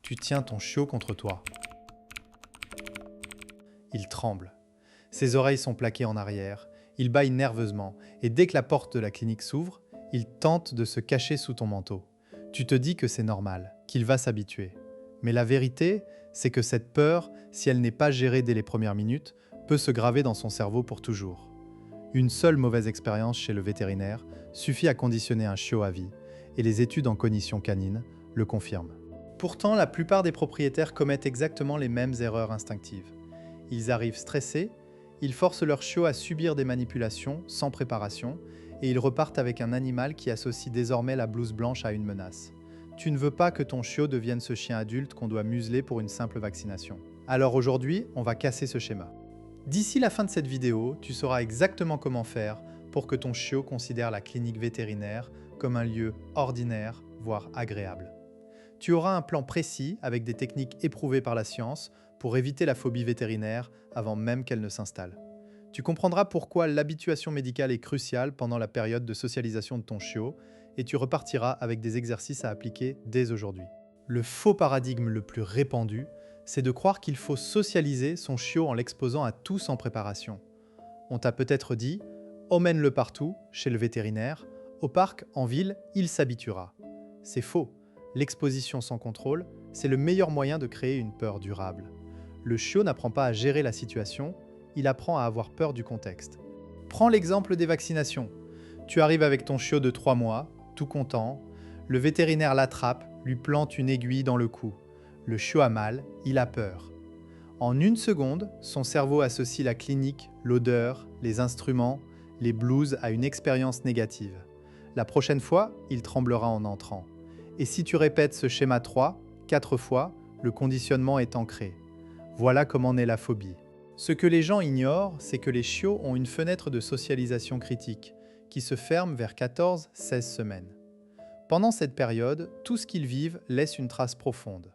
Tu tiens ton chiot contre toi. Il tremble. Ses oreilles sont plaquées en arrière, il bâille nerveusement, et dès que la porte de la clinique s'ouvre, il tente de se cacher sous ton manteau. Tu te dis que c'est normal, qu'il va s'habituer. Mais la vérité, c'est que cette peur, si elle n'est pas gérée dès les premières minutes, peut se graver dans son cerveau pour toujours. Une seule mauvaise expérience chez le vétérinaire suffit à conditionner un chiot à vie, et les études en cognition canine le confirment. Pourtant, la plupart des propriétaires commettent exactement les mêmes erreurs instinctives. Ils arrivent stressés, ils forcent leur chiot à subir des manipulations sans préparation, et ils repartent avec un animal qui associe désormais la blouse blanche à une menace. Tu ne veux pas que ton chiot devienne ce chien adulte qu'on doit museler pour une simple vaccination. Alors aujourd'hui, on va casser ce schéma. D'ici la fin de cette vidéo, tu sauras exactement comment faire pour que ton chiot considère la clinique vétérinaire comme un lieu ordinaire, voire agréable. Tu auras un plan précis avec des techniques éprouvées par la science pour éviter la phobie vétérinaire avant même qu'elle ne s'installe. Tu comprendras pourquoi l'habituation médicale est cruciale pendant la période de socialisation de ton chiot et tu repartiras avec des exercices à appliquer dès aujourd'hui. Le faux paradigme le plus répandu, c'est de croire qu'il faut socialiser son chiot en l'exposant à tout sans préparation. On t'a peut-être dit « emmène-le partout » chez le vétérinaire, au parc, en ville, il s'habituera. C'est faux. L'exposition sans contrôle, c'est le meilleur moyen de créer une peur durable. Le chiot n'apprend pas à gérer la situation, il apprend à avoir peur du contexte. Prends l'exemple des vaccinations. Tu arrives avec ton chiot de 3 mois, tout content, le vétérinaire l'attrape, lui plante une aiguille dans le cou. Le chiot a mal, il a peur. En une seconde, son cerveau associe la clinique, l'odeur, les instruments, les blouses à une expérience négative. La prochaine fois, il tremblera en entrant. Et si tu répètes ce schéma 3, 4 fois, le conditionnement est ancré. Voilà comment naît la phobie. Ce que les gens ignorent, c'est que les chiots ont une fenêtre de socialisation critique, qui se ferme vers 14-16 semaines. Pendant cette période, tout ce qu'ils vivent laisse une trace profonde.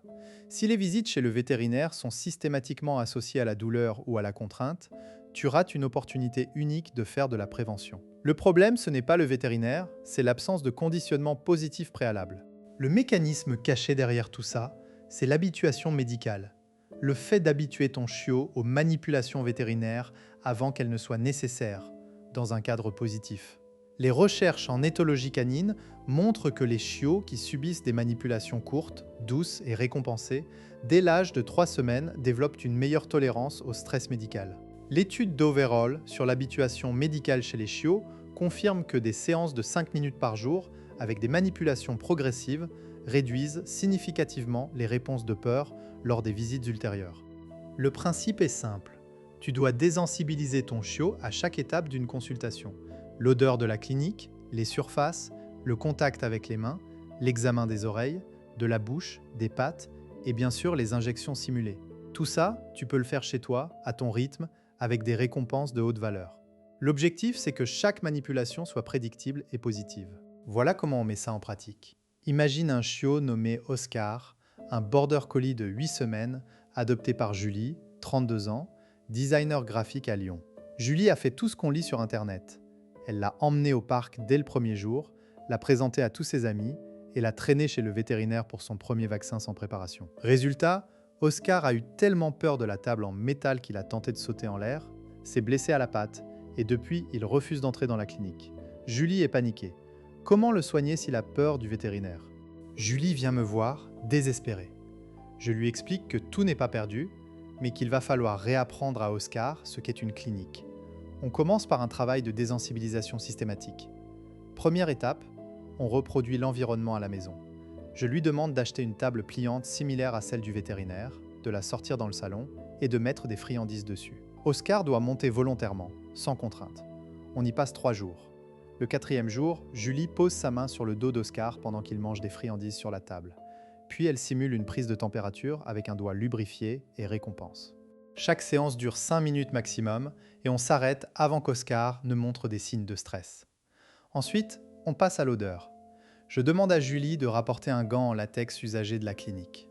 Si les visites chez le vétérinaire sont systématiquement associées à la douleur ou à la contrainte, tu rates une opportunité unique de faire de la prévention. Le problème, ce n'est pas le vétérinaire, c'est l'absence de conditionnement positif préalable. Le mécanisme caché derrière tout ça, c'est l'habituation médicale. Le fait d'habituer ton chiot aux manipulations vétérinaires avant qu'elles ne soient nécessaires, dans un cadre positif. Les recherches en éthologie canine montrent que les chiots qui subissent des manipulations courtes, douces et récompensées, dès l'âge de 3 semaines, développent une meilleure tolérance au stress médical. L'étude d'Overall sur l'habituation médicale chez les chiots confirme que des séances de 5 minutes par jour, avec des manipulations progressives, réduisent significativement les réponses de peur lors des visites ultérieures. Le principe est simple. Tu dois désensibiliser ton chiot à chaque étape d'une consultation. L'odeur de la clinique, les surfaces, le contact avec les mains, l'examen des oreilles, de la bouche, des pattes et bien sûr les injections simulées. Tout ça, tu peux le faire chez toi, à ton rythme, avec des récompenses de haute valeur. L'objectif, c'est que chaque manipulation soit prédictible et positive. Voilà comment on met ça en pratique. Imagine un chiot nommé Oscar, un border collie de 8 semaines, adopté par Julie, 32 ans, designer graphique à Lyon. Julie a fait tout ce qu'on lit sur Internet. Elle l'a emmené au parc dès le premier jour, l'a présenté à tous ses amis et l'a traîné chez le vétérinaire pour son premier vaccin sans préparation. Résultat, Oscar a eu tellement peur de la table en métal qu'il a tenté de sauter en l'air, s'est blessé à la patte et depuis, il refuse d'entrer dans la clinique. Julie est paniquée. Comment le soigner s'il a peur du vétérinaire? Julie vient me voir, désespérée. Je lui explique que tout n'est pas perdu, mais qu'il va falloir réapprendre à Oscar ce qu'est une clinique. On commence par un travail de désensibilisation systématique. Première étape, on reproduit l'environnement à la maison. Je lui demande d'acheter une table pliante similaire à celle du vétérinaire, de la sortir dans le salon et de mettre des friandises dessus. Oscar doit monter volontairement, sans contrainte. On y passe 3 jours. Le 4e jour, Julie pose sa main sur le dos d'Oscar pendant qu'il mange des friandises sur la table. Puis elle simule une prise de température avec un doigt lubrifié et récompense. Chaque séance dure 5 minutes maximum et on s'arrête avant qu'Oscar ne montre des signes de stress. Ensuite, on passe à l'odeur. Je demande à Julie de rapporter un gant en latex usagé de la clinique.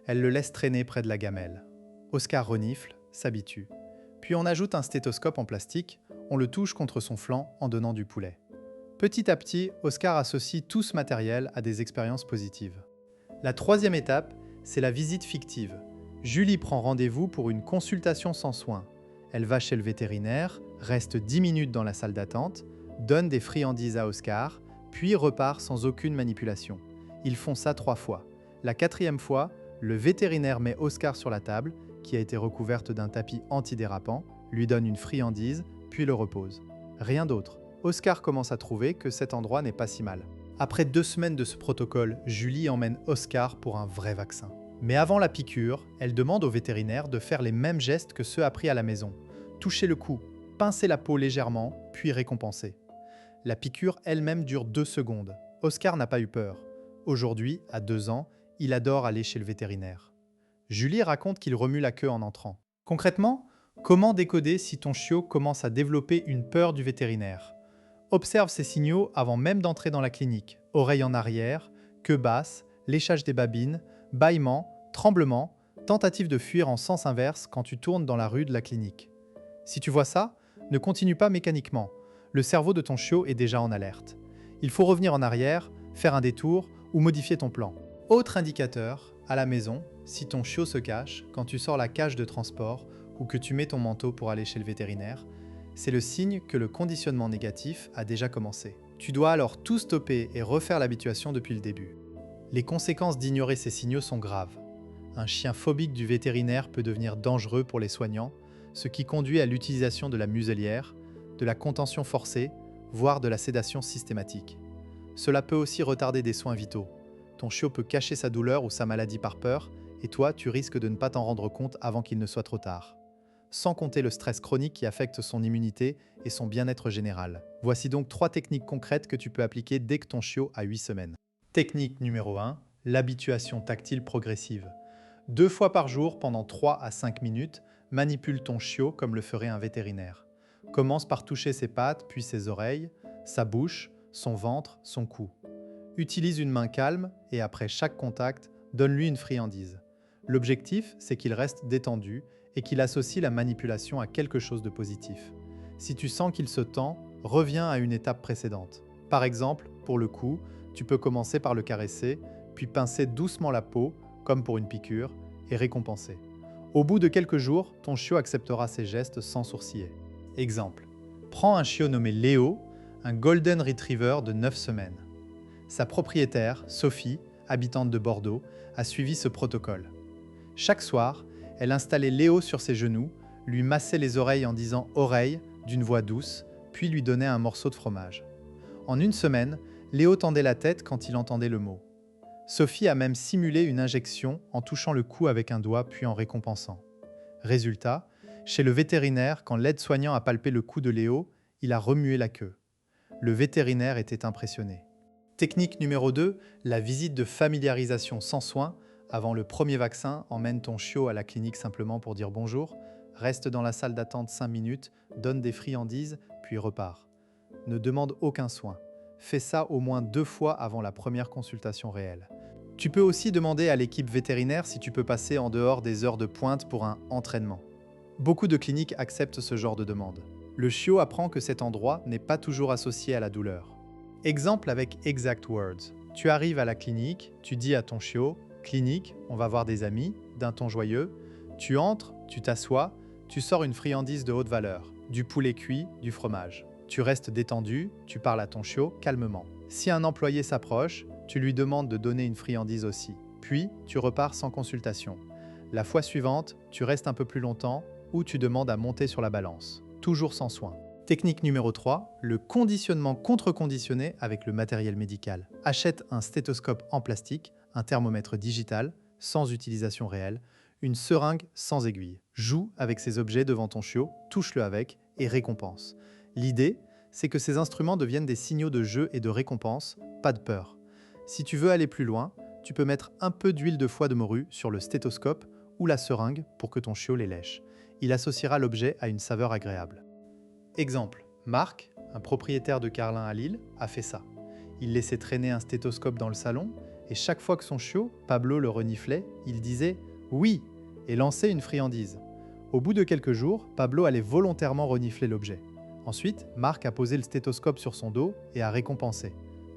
Elle le laisse traîner près de la gamelle. Oscar renifle, s'habitue. Puis on ajoute un stéthoscope en plastique, on le touche contre son flanc en donnant du poulet. Petit à petit, Oscar associe tout ce matériel à des expériences positives. La 3e étape, c'est la visite fictive. Julie prend rendez-vous pour une consultation sans soins. Elle va chez le vétérinaire, reste 10 minutes dans la salle d'attente, donne des friandises à Oscar, puis repart sans aucune manipulation. Ils font ça 3 fois. La 4e fois, le vétérinaire met Oscar sur la table, qui a été recouverte d'un tapis antidérapant, lui donne une friandise, puis le repose. Rien d'autre. Oscar commence à trouver que cet endroit n'est pas si mal. Après 2 semaines de ce protocole, Julie emmène Oscar pour un vrai vaccin. Mais avant la piqûre, elle demande au vétérinaire de faire les mêmes gestes que ceux appris à la maison. Toucher le cou, pincer la peau légèrement, puis récompenser. La piqûre elle-même dure 2 secondes. Oscar n'a pas eu peur. Aujourd'hui, à 2 ans, il adore aller chez le vétérinaire. Julie raconte qu'il remue la queue en entrant. Concrètement, comment décoder si ton chiot commence à développer une peur du vétérinaire? Observe ces signaux avant même d'entrer dans la clinique. Oreille en arrière, queue basse, léchage des babines, bâillement, tremblement, tentative de fuir en sens inverse quand tu tournes dans la rue de la clinique. Si tu vois ça, ne continue pas mécaniquement. Le cerveau de ton chiot est déjà en alerte. Il faut revenir en arrière, faire un détour ou modifier ton plan. Autre indicateur, à la maison, si ton chiot se cache quand tu sors la cage de transport ou que tu mets ton manteau pour aller chez le vétérinaire, c'est le signe que le conditionnement négatif a déjà commencé. Tu dois alors tout stopper et refaire l'habituation depuis le début. Les conséquences d'ignorer ces signaux sont graves. Un chien phobique du vétérinaire peut devenir dangereux pour les soignants, ce qui conduit à l'utilisation de la muselière, de la contention forcée, voire de la sédation systématique. Cela peut aussi retarder des soins vitaux. Ton chiot peut cacher sa douleur ou sa maladie par peur, et toi, tu risques de ne pas t'en rendre compte avant qu'il ne soit trop tard. Sans compter le stress chronique qui affecte son immunité et son bien-être général. Voici donc 3 techniques concrètes que tu peux appliquer dès que ton chiot a 8 semaines. Technique numéro 1, l'habituation tactile progressive. 2 fois par jour, pendant 3 à 5 minutes, manipule ton chiot comme le ferait un vétérinaire. Commence par toucher ses pattes, puis ses oreilles, sa bouche, son ventre, son cou. Utilise une main calme et après chaque contact, donne-lui une friandise. L'objectif, c'est qu'il reste détendu et qu'il associe la manipulation à quelque chose de positif. Si tu sens qu'il se tend, reviens à une étape précédente. Par exemple, pour le cou, tu peux commencer par le caresser, puis pincer doucement la peau, comme pour une piqûre, et récompenser. Au bout de quelques jours, ton chiot acceptera ces gestes sans sourciller. Exemple. Prends un chiot nommé Léo, un Golden Retriever de 9 semaines. Sa propriétaire, Sophie, habitante de Bordeaux, a suivi ce protocole. Chaque soir, elle installait Léo sur ses genoux, lui massait les oreilles en disant « oreille » d'une voix douce, puis lui donnait un morceau de fromage. En 1 semaine, Léo tendait la tête quand il entendait le mot. Sophie a même simulé une injection en touchant le cou avec un doigt puis en récompensant. Résultat, chez le vétérinaire, quand l'aide-soignant a palpé le cou de Léo, il a remué la queue. Le vétérinaire était impressionné. Technique numéro 2, la visite de familiarisation sans soins. Avant le premier vaccin, emmène ton chiot à la clinique simplement pour dire bonjour, reste dans la salle d'attente 5 minutes, donne des friandises, puis repars. Ne demande aucun soin. Fais ça au moins 2 fois avant la première consultation réelle. Tu peux aussi demander à l'équipe vétérinaire si tu peux passer en dehors des heures de pointe pour un entraînement. Beaucoup de cliniques acceptent ce genre de demande. Le chiot apprend que cet endroit n'est pas toujours associé à la douleur. Exemple avec Exact Words. Tu arrives à la clinique, tu dis à ton chiot « Clinique, on va voir des amis », d'un ton joyeux. Tu entres, tu t'assois, tu sors une friandise de haute valeur, du poulet cuit, du fromage. Tu restes détendu, tu parles à ton chiot calmement. Si un employé s'approche, tu lui demandes de donner une friandise aussi. Puis, tu repars sans consultation. La fois suivante, tu restes un peu plus longtemps ou tu demandes à monter sur la balance. Toujours sans soin. Technique numéro 3, le conditionnement contre-conditionné avec le matériel médical. Achète un stéthoscope en plastique, un thermomètre digital, sans utilisation réelle, une seringue sans aiguille. Joue avec ces objets devant ton chiot, touche-le avec et récompense. L'idée, c'est que ces instruments deviennent des signaux de jeu et de récompense, pas de peur. Si tu veux aller plus loin, tu peux mettre un peu d'huile de foie de morue sur le stéthoscope ou la seringue pour que ton chiot les lèche. Il associera l'objet à une saveur agréable. Exemple, Marc, un propriétaire de Carlin à Lille, a fait ça. Il laissait traîner un stéthoscope dans le salon et chaque fois que son chiot, Pablo, le reniflait, il disait « oui » et lançait une friandise. Au bout de quelques jours, Pablo allait volontairement renifler l'objet. Ensuite, Marc a posé le stéthoscope sur son dos et a récompensé.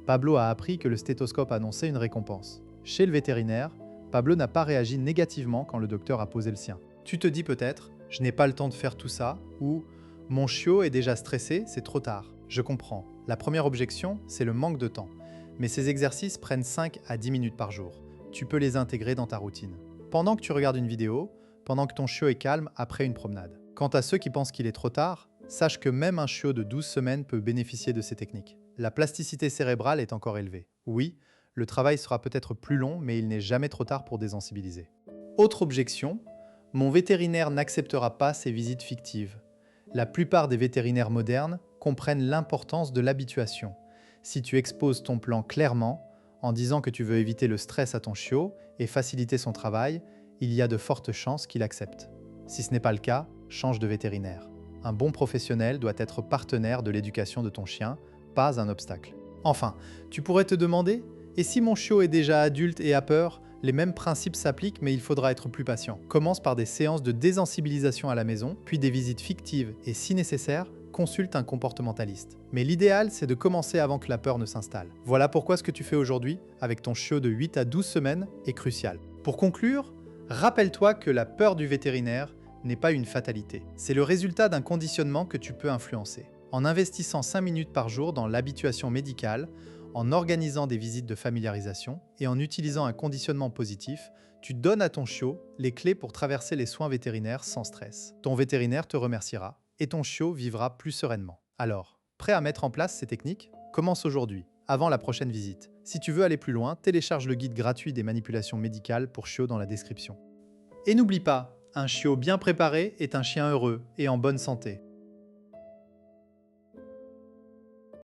Pablo a appris que le stéthoscope annonçait une récompense. Chez le vétérinaire, Pablo n'a pas réagi négativement quand le docteur a posé le sien. Tu te dis peut-être, je n'ai pas le temps de faire tout ça, ou mon chiot est déjà stressé, c'est trop tard. Je comprends. La première objection, c'est le manque de temps. Mais ces exercices prennent 5 à 10 minutes par jour. Tu peux les intégrer dans ta routine. Pendant que tu regardes une vidéo, pendant que ton chiot est calme après une promenade. Quant à ceux qui pensent qu'il est trop tard, sache que même un chiot de 12 semaines peut bénéficier de ces techniques. La plasticité cérébrale est encore élevée. Oui, le travail sera peut-être plus long, mais il n'est jamais trop tard pour désensibiliser. Autre objection, mon vétérinaire n'acceptera pas ces visites fictives. La plupart des vétérinaires modernes comprennent l'importance de l'habituation. Si tu exposes ton plan clairement, en disant que tu veux éviter le stress à ton chiot et faciliter son travail, il y a de fortes chances qu'il accepte. Si ce n'est pas le cas, change de vétérinaire. Un bon professionnel doit être partenaire de l'éducation de ton chien, pas un obstacle. Enfin, tu pourrais te demander, et si mon chiot est déjà adulte et a peur, les mêmes principes s'appliquent mais il faudra être plus patient. Commence par des séances de désensibilisation à la maison, puis des visites fictives et si nécessaire, consulte un comportementaliste. Mais l'idéal, c'est de commencer avant que la peur ne s'installe. Voilà pourquoi ce que tu fais aujourd'hui, avec ton chiot de 8 à 12 semaines, est crucial. Pour conclure, rappelle-toi que la peur du vétérinaire n'est pas une fatalité. C'est le résultat d'un conditionnement que tu peux influencer. En investissant 5 minutes par jour dans l'habituation médicale, en organisant des visites de familiarisation et en utilisant un conditionnement positif, tu donnes à ton chiot les clés pour traverser les soins vétérinaires sans stress. Ton vétérinaire te remerciera et ton chiot vivra plus sereinement. Alors, prêt à mettre en place ces techniques? Commence aujourd'hui, avant la prochaine visite. Si tu veux aller plus loin, télécharge le guide gratuit des manipulations médicales pour chiots dans la description. Et n'oublie pas, un chiot bien préparé est un chien heureux et en bonne santé.